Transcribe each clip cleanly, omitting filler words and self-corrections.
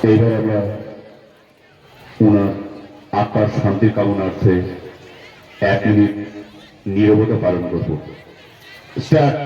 এইবার আমরা ওনার আত্মার শান্তির কামনার্থে 1 মিনিট নীরবতা পালন করব। স্টার্ট।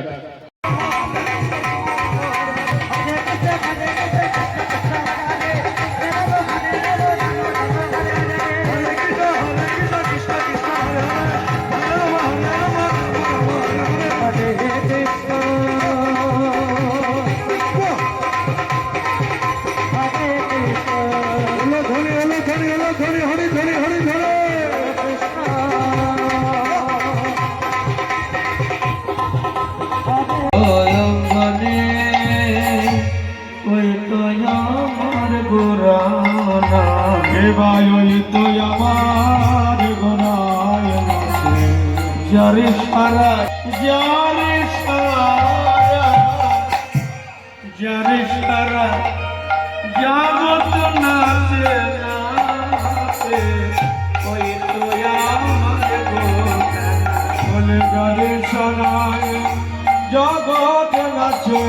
যারে সারা যারে সারা যারে সারা জগৎ নাচে নাচে ওই তো আমার বলে যারে সারা জগৎ নাচে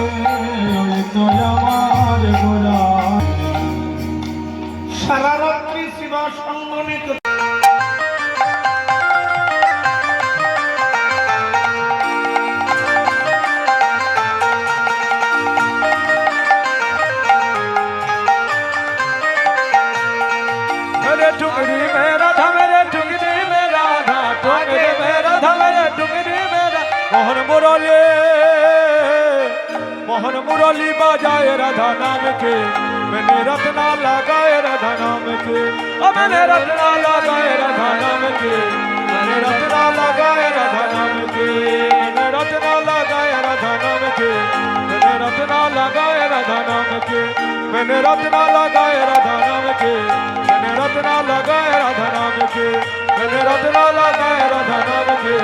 ওই তো আমার গোরা সারা রাত্রি শিবা সম্মানিত टुकड़ी मेरा था मेरे टुकड़ी मेरा था टुकड़ी मेरा था मेरे टुकड़ी मेरा मोहन मुरली बजाए राधा नाम के मैंने रत्ना लगाए राधा नाम के मैंने रत्ना लगाए राधा नाम के मैंने रत्ना लगाए राधा नाम के मैंने रत्ना लगाए राधा नाम के मैंने रत्ना लगाए राधा नाम के मैंने रत्ना लगाए राधा नाम के मैंने रत्ना लगाए राधा नाम के मैंने रत्ना लगाए राधा नाम के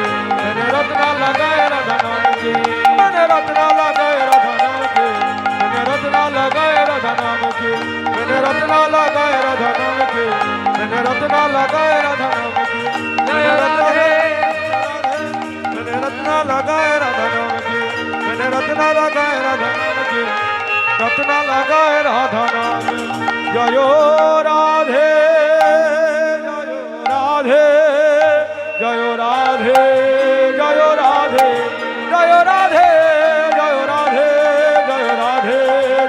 मैंने रत्ना लगाए राधा नाम के मैंने रत्ना लगाए राधा नाम के मैंने रत्ना लगाए राधा नाम के मैंने रत्ना लगाए राधा नाम के मैंने रत्ना लगाए राधा नाम के मैंने रत्ना लगाए राधा नाम के मैंने रत्ना लगाए राधा नाम के रत्ना लगाए राधा नाम जय राधे जय राधे जय राधे जय राधे जय राधे जय राधे जय राधे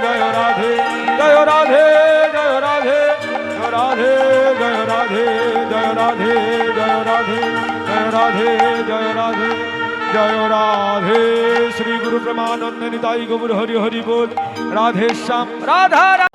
जय राधे जय राधे जय राधे जय राधे जय राधे जय राधे जय राधे जय राधे जय राधे श्री गुरु प्रेमानंद निताई गौर हरि हरि बोल राधे श्याम राधा।